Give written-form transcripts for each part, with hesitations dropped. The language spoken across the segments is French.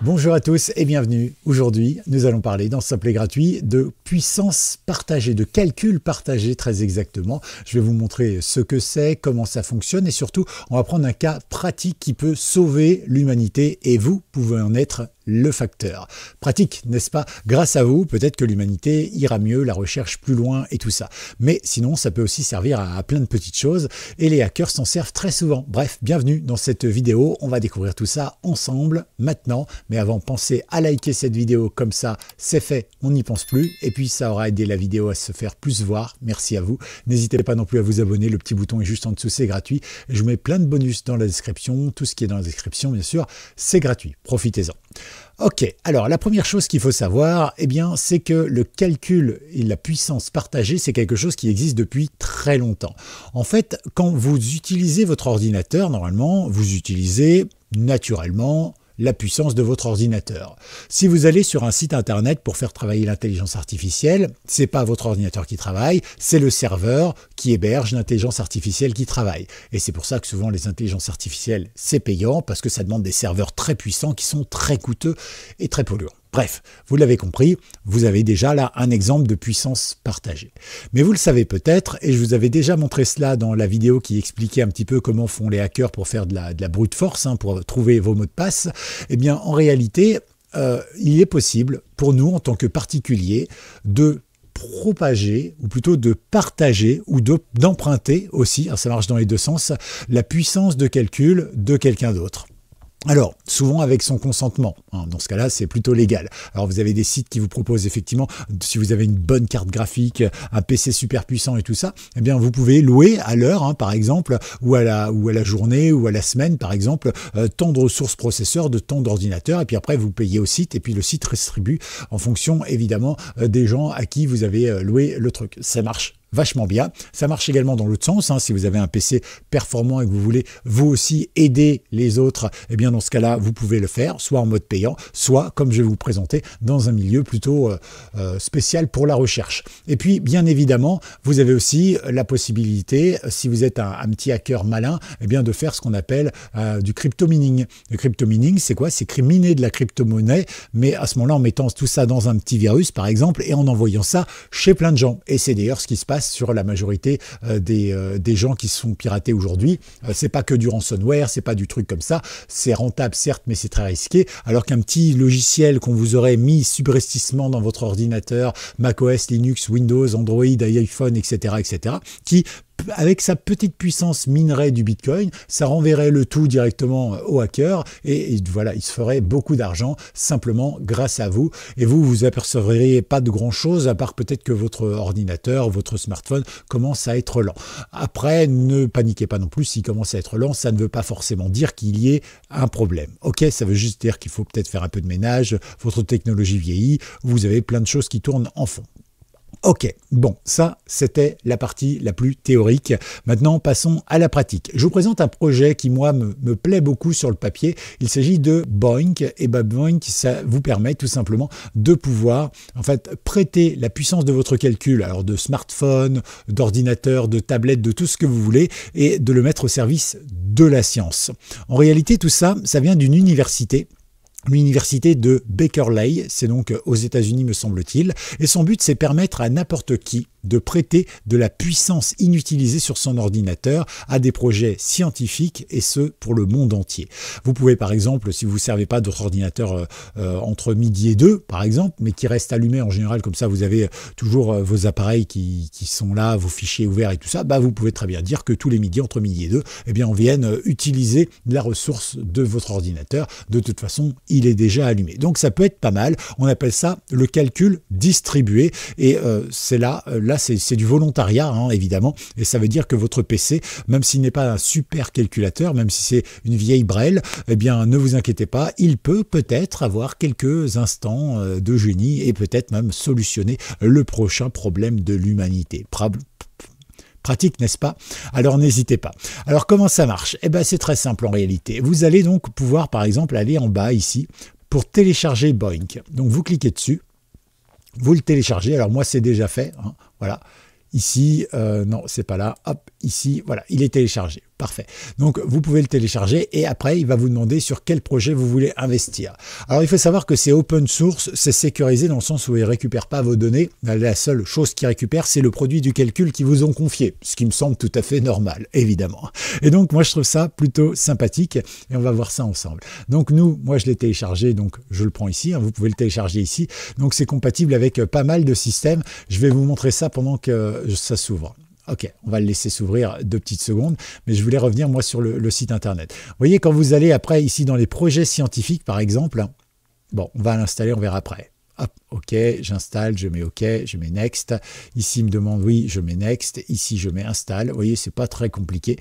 Bonjour à tous et bienvenue. Aujourd'hui, nous allons parler dans Simple et Gratuit de puissance partagée, de calcul partagé très exactement. Je vais vous montrer ce que c'est, comment ça fonctionne et surtout, on va prendre un cas pratique qui peut sauver l'humanité et vous pouvez en être le facteur. Pratique, n'est-ce pas? Grâce à vous, peut-être que l'humanité ira mieux, la recherche plus loin et tout ça. Mais sinon, ça peut aussi servir à plein de petites choses et les hackers s'en servent très souvent. Bref, bienvenue dans cette vidéo. On va découvrir tout ça ensemble maintenant. Mais avant, pensez à liker cette vidéo comme ça, c'est fait, on n'y pense plus. Et puis, ça aura aidé la vidéo à se faire plus voir. Merci à vous. N'hésitez pas non plus à vous abonner. Le petit bouton est juste en dessous, c'est gratuit. Et je vous mets plein de bonus dans la description. Tout ce qui est dans la description, bien sûr, c'est gratuit. Profitez-en. Ok, alors la première chose qu'il faut savoir, eh bien, c'est que le calcul et la puissance partagée, c'est quelque chose qui existe depuis très longtemps. En fait, quand vous utilisez votre ordinateur, normalement, vous utilisez naturellement la puissance de votre ordinateur. Si vous allez sur un site internet pour faire travailler l'intelligence artificielle, c'est pas votre ordinateur qui travaille, c'est le serveur qui héberge l'intelligence artificielle qui travaille. Et c'est pour ça que souvent les intelligences artificielles, c'est payant parce que ça demande des serveurs très puissants qui sont très coûteux et très polluants. Bref, vous l'avez compris, vous avez déjà là un exemple de puissance partagée. Mais vous le savez peut-être, et je vous avais déjà montré cela dans la vidéo qui expliquait un petit peu comment font les hackers pour faire de la brute force, pour trouver vos mots de passe. Eh bien, en réalité, il est possible pour nous, en tant que particuliers, de propager, ou plutôt de partager, ou d'emprunter aussi, ça marche dans les deux sens, la puissance de calcul de quelqu'un d'autre. Alors, souvent avec son consentement, dans ce cas-là, c'est plutôt légal. Alors, vous avez des sites qui vous proposent effectivement, si vous avez une bonne carte graphique, un PC super puissant et tout ça, eh bien, vous pouvez louer à l'heure, par exemple, ou à la journée, ou à la semaine, par exemple, tant de ressources processeurs, de tant d'ordinateurs, et puis après, vous payez au site, et puis le site distribue en fonction, évidemment, des gens à qui vous avez loué le truc. Ça marche vachement bien. Ça marche également dans l'autre sens. Si vous avez un PC performant et que vous voulez vous aussi aider les autres, eh bien dans ce cas-là, vous pouvez le faire, soit en mode payant, soit, comme je vais vous présenter, dans un milieu plutôt spécial pour la recherche. Et puis, bien évidemment, vous avez aussi la possibilité, si vous êtes un petit hacker malin, eh bien de faire ce qu'on appelle du crypto-mining. Le crypto-mining, c'est quoi? C'est miner de la crypto-monnaie, mais à ce moment-là, en mettant tout ça dans un petit virus, par exemple, et en envoyant ça chez plein de gens. Et c'est d'ailleurs ce qui se passe sur la majorité des gens qui se font pirater aujourd'hui. C'est pas que du ransomware, c'est pas du truc comme ça. C'est rentable certes, mais c'est très risqué. Alors qu'un petit logiciel qu'on vous aurait mis subrepticement dans votre ordinateur, macOS, Linux, Windows, Android, iPhone, etc., qui avec sa petite puissance minerait du Bitcoin, ça renverrait le tout directement au hacker et voilà, il se ferait beaucoup d'argent simplement grâce à vous. Et vous, vous apercevriez pas de grand chose à part peut-être que votre ordinateur, votre smartphone commence à être lent. Après, ne paniquez pas non plus s'il commence à être lent, ça ne veut pas forcément dire qu'il y ait un problème. Ok, ça veut juste dire qu'il faut peut-être faire un peu de ménage, votre technologie vieillit, vous avez plein de choses qui tournent en fond. Ok, bon, ça c'était la partie la plus théorique. Maintenant, passons à la pratique. Je vous présente un projet qui, moi, me plaît beaucoup sur le papier. Il s'agit de Boink. Et Boink, ça vous permet tout simplement de pouvoir, en fait, prêter la puissance de votre calcul, alors de smartphone, d'ordinateur, de tablette, de tout ce que vous voulez, et de le mettre au service de la science. En réalité, tout ça, ça vient d'une université. L'université de Berkeley, c'est donc aux États-Unis me semble-t-il, et son but c'est permettre à n'importe qui de prêter de la puissance inutilisée sur son ordinateur à des projets scientifiques et ce pour le monde entier. Vous pouvez par exemple, si vous ne servez pas de votre ordinateur entre midi et 2 par exemple, mais qui reste allumé en général, comme ça vous avez toujours vos appareils qui sont là, vos fichiers ouverts et tout ça, vous pouvez très bien dire que tous les midis, entre midi et 2, eh bien on vienne utiliser la ressource de votre ordinateur. De toute façon, il est déjà allumé. Donc ça peut être pas mal. On appelle ça le calcul distribué et c'est là c'est du volontariat évidemment et ça veut dire que votre PC, même s'il n'est pas un super calculateur, même si c'est une vieille Braille, eh bien ne vous inquiétez pas, il peut peut-être avoir quelques instants de génie et peut-être même solutionner le prochain problème de l'humanité. Pratique, n'est-ce pas? Alors n'hésitez pas. Alors comment ça marche? Eh bien c'est très simple en réalité. Vous allez donc pouvoir par exemple aller en bas ici pour télécharger Boink. Donc vous cliquez dessus, vous le téléchargez. Alors moi c'est déjà fait, voilà. Ici, non c'est pas là, hop, ici, voilà, il est téléchargé. Parfait. Donc, vous pouvez le télécharger et après, il va vous demander sur quel projet vous voulez investir. Alors, il faut savoir que c'est open source, c'est sécurisé dans le sens où il ne récupère pas vos données. La seule chose qu'il récupère, c'est le produit du calcul qu'ils vous ont confié, ce qui me semble tout à fait normal, évidemment. Et donc, moi, je trouve ça plutôt sympathique et on va voir ça ensemble. Donc, moi, je l'ai téléchargé, donc je le prends ici. Hein, vous pouvez le télécharger ici. Donc, c'est compatible avec pas mal de systèmes. Je vais vous montrer ça pendant que ça s'ouvre. Ok, on va le laisser s'ouvrir 2 petites secondes, mais je voulais revenir moi sur le site internet. Vous voyez, quand vous allez après ici dans les projets scientifiques par exemple, bon, on va l'installer, on verra après. Hop, ok, j'installe, je mets ok, je mets next. Ici, il me demande oui, je mets next. Ici, je mets install. Vous voyez, c'est pas très compliqué.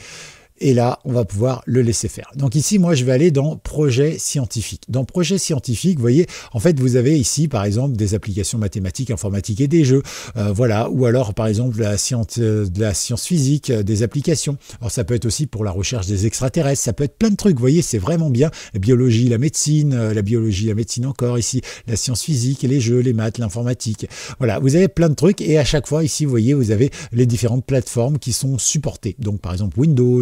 Et là, on va pouvoir le laisser faire. Donc ici, moi, je vais aller dans projet scientifique. Dans projet scientifique, vous voyez, en fait, vous avez ici, par exemple, des applications mathématiques, informatiques et des jeux. Voilà. Ou alors, par exemple, de la science physique, des applications. Alors, ça peut être aussi pour la recherche des extraterrestres. Ça peut être plein de trucs. Vous voyez, c'est vraiment bien. La biologie, la médecine encore. Ici, la science physique et les jeux, les maths, l'informatique. Voilà. Vous avez plein de trucs. Et à chaque fois, ici, vous voyez, vous avez les différentes plateformes qui sont supportées. Donc, par exemple, Windows,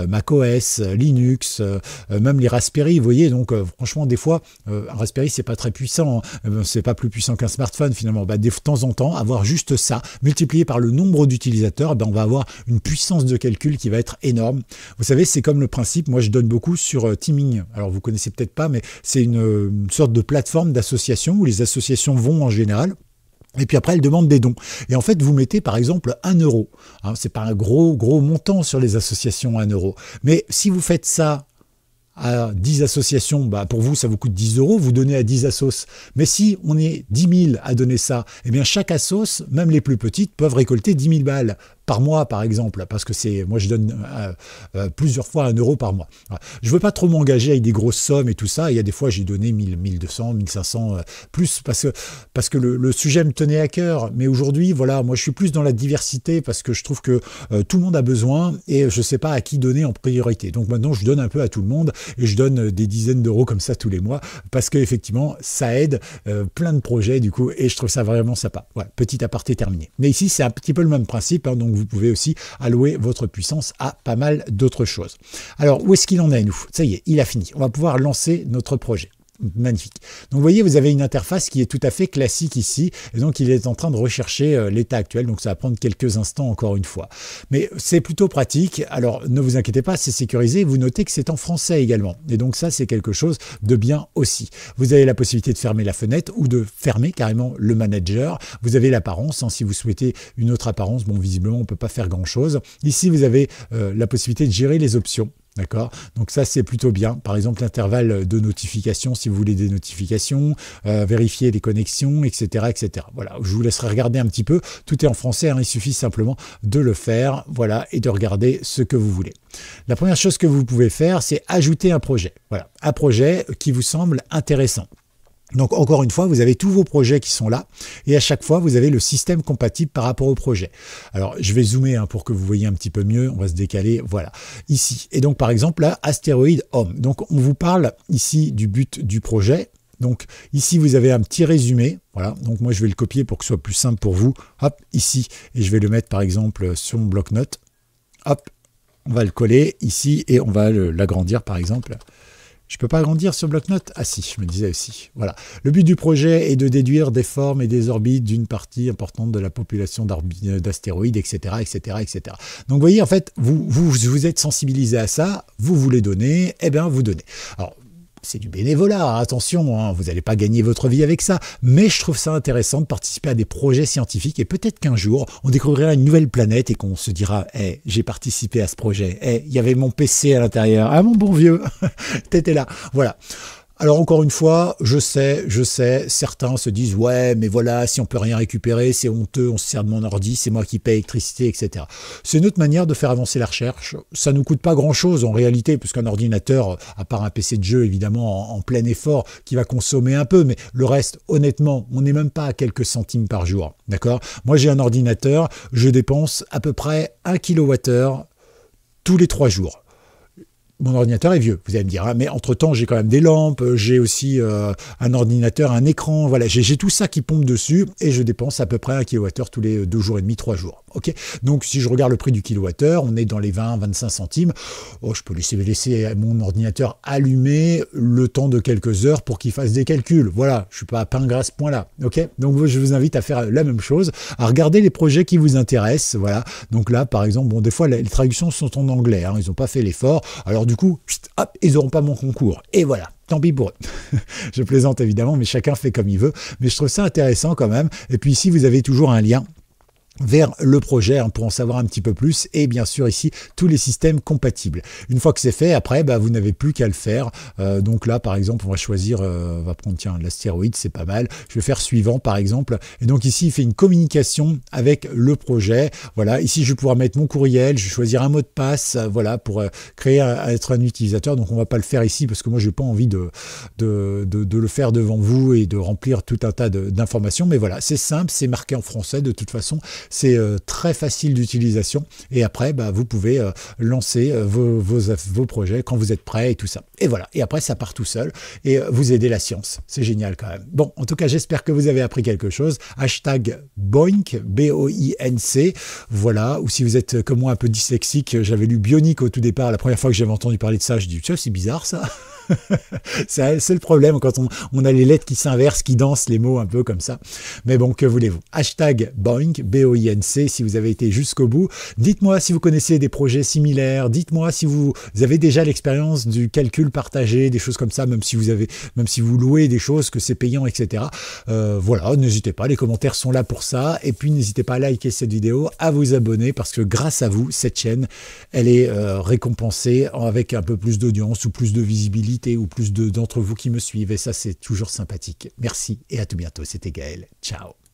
macOS, Linux, même les Raspberry, vous voyez, donc franchement des fois un Raspberry c'est pas très puissant, hein, c'est pas plus puissant qu'un smartphone finalement, de temps en temps avoir juste ça multiplié par le nombre d'utilisateurs, on va avoir une puissance de calcul qui va être énorme. Vous savez, c'est comme le principe, moi je donne beaucoup sur Teaming, alors vous connaissez peut-être pas, mais c'est une sorte de plateforme d'association où les associations vont en général. Et puis après, elle demande des dons. Et en fait, vous mettez par exemple 1 euro. Hein, c'est pas un gros montant sur les associations 1 euro. Mais si vous faites ça à 10 associations, pour vous, ça vous coûte 10 euros, vous donnez à 10 assos. Mais si on est 10 000 à donner ça, eh bien chaque assos, même les plus petites, peuvent récolter 10 000 balles par mois, par exemple, parce que moi je donne plusieurs fois 1 euro par mois. Voilà. Je ne veux pas trop m'engager avec des grosses sommes et tout ça. Il y a des fois, j'ai donné 1000, 1200, 1500, plus, parce que le sujet me tenait à cœur. Mais aujourd'hui, voilà, moi je suis plus dans la diversité parce que je trouve que tout le monde a besoin et je ne sais pas à qui donner en priorité. Donc maintenant, je donne un peu à tout le monde et je donne des dizaines d'euros comme ça tous les mois parce qu'effectivement, ça aide plein de projets du coup et je trouve ça vraiment sympa. Voilà, petit aparté terminé. Mais ici, c'est un petit peu le même principe, hein, donc vous pouvez aussi allouer votre puissance à pas mal d'autres choses. Alors, où est-ce qu'il en est, nous? Ça y est, il a fini. On va pouvoir lancer notre projet. Magnifique. Donc vous voyez, vous avez une interface qui est tout à fait classique ici, et donc il est en train de rechercher l'état actuel, donc ça va prendre quelques instants encore une fois. Mais c'est plutôt pratique, alors ne vous inquiétez pas, c'est sécurisé, vous notez que c'est en français également, et donc ça c'est quelque chose de bien aussi. Vous avez la possibilité de fermer la fenêtre ou de fermer carrément le manager, vous avez l'apparence, hein, si vous souhaitez une autre apparence, bon visiblement on ne peut pas faire grand chose. Ici vous avez la possibilité de gérer les options. D'accord? Donc ça, c'est plutôt bien. Par exemple, l'intervalle de notification, si vous voulez des notifications, vérifier les connexions, etc., etc. Voilà, je vous laisserai regarder un petit peu. Tout est en français, hein, il suffit simplement de le faire, voilà, et de regarder ce que vous voulez. La première chose que vous pouvez faire, c'est ajouter un projet. Voilà, un projet qui vous semble intéressant. Donc encore une fois, vous avez tous vos projets qui sont là et à chaque fois, vous avez le système compatible par rapport au projet. Alors, je vais zoomer pour que vous voyez un petit peu mieux. On va se décaler, voilà, ici. Et donc, par exemple, là, Astéroïde Home. Donc, on vous parle ici du but du projet. Donc, ici, vous avez un petit résumé. Voilà, donc moi, je vais le copier pour que ce soit plus simple pour vous. Hop, ici. Et je vais le mettre, par exemple, sur mon bloc-notes. Hop, on va le coller ici et on va l'agrandir, par exemple. Je ne peux pas agrandir ce bloc-notes? Ah si, je me disais aussi. Voilà. Le but du projet est de déduire des formes et des orbites d'une partie importante de la population d'astéroïdes, etc., etc., etc. Donc vous voyez, en fait, vous êtes sensibilisé à ça, vous voulez donner, eh bien vous donnez. Alors, c'est du bénévolat, attention, hein, vous n'allez pas gagner votre vie avec ça, mais je trouve ça intéressant de participer à des projets scientifiques et peut-être qu'un jour, on découvrira une nouvelle planète et qu'on se dira hey, « j'ai participé à ce projet, hey, il y avait mon PC à l'intérieur, ah mon bon vieux, t'étais là ». Voilà. Alors encore une fois, je sais, certains se disent « ouais, mais voilà, si on peut rien récupérer, c'est honteux, on se sert de mon ordi, c'est moi qui paye l'électricité, etc. » C'est une autre manière de faire avancer la recherche. Ça ne nous coûte pas grand-chose en réalité, puisqu'un ordinateur, à part un PC de jeu, évidemment, en plein effort, qui va consommer un peu, mais le reste, honnêtement, on n'est même pas à quelques centimes par jour. D'accord? Moi, j'ai un ordinateur, je dépense à peu près 1 kWh tous les 3 jours. Mon ordinateur est vieux, vous allez me dire, hein, mais entre-temps, j'ai quand même des lampes, j'ai aussi un ordinateur, un écran, voilà, j'ai tout ça qui pompe dessus et je dépense à peu près 1 kWh tous les 2 jours et demi, 3 jours. Ok, donc si je regarde le prix du kilowattheure, on est dans les 20-25 centimes. Oh, je peux laisser mon ordinateur allumé le temps de quelques heures pour qu'il fasse des calculs. Voilà, je suis pas à pain gras à ce point-là. Ok, donc je vous invite à faire la même chose, à regarder les projets qui vous intéressent. Voilà, donc là par exemple, bon, des fois les traductions sont en anglais, hein, ils n'ont pas fait l'effort. Alors du coup, hop, ils n'auront pas mon concours. Et voilà. Tant pis pour eux. Je plaisante évidemment, mais chacun fait comme il veut. Mais je trouve ça intéressant quand même. Et puis ici, vous avez toujours un lien vers le projet pour en savoir un petit peu plus, et bien sûr ici tous les systèmes compatibles. Une fois que c'est fait, après vous n'avez plus qu'à le faire. Donc là par exemple on va choisir, on va prendre tiens l'astéroïde, c'est pas mal, je vais faire suivant par exemple, et donc ici il fait une communication avec le projet. Voilà, ici je vais pouvoir mettre mon courriel, je vais choisir un mot de passe, voilà, pour être un utilisateur. Donc on va pas le faire ici parce que moi j'ai pas envie de le faire devant vous et de remplir tout un tas d'informations, mais voilà, c'est simple, c'est marqué en français de toute façon. C'est très facile d'utilisation, et après vous pouvez lancer vos projets quand vous êtes prêt et tout ça. Et voilà, et après ça part tout seul et vous aidez la science. C'est génial quand même. Bon, en tout cas j'espère que vous avez appris quelque chose. Hashtag Boinc, B-O-I-N-C, voilà. Ou si vous êtes comme moi un peu dyslexique, j'avais lu bionique au tout départ, la première fois que j'avais entendu parler de ça, je dis tiens c'est bizarre ça. C'est le problème quand on a les lettres qui s'inversent, qui dansent les mots un peu comme ça. Mais bon, que voulez-vous? Hashtag Boinc, B-O-I-N-C, si vous avez été jusqu'au bout. Dites-moi si vous connaissez des projets similaires. Dites-moi si vous avez déjà l'expérience du calcul partagé, des choses comme ça, même si vous louez des choses, que c'est payant, etc. Voilà, n'hésitez pas, les commentaires sont là pour ça. Et puis n'hésitez pas à liker cette vidéo, à vous abonner, parce que grâce à vous, cette chaîne, elle est récompensée avec un peu plus d'audience ou plus de visibilité, ou plus d'entre vous qui me suivent, et ça c'est toujours sympathique. Merci et à tout bientôt, c'était Gaël, ciao.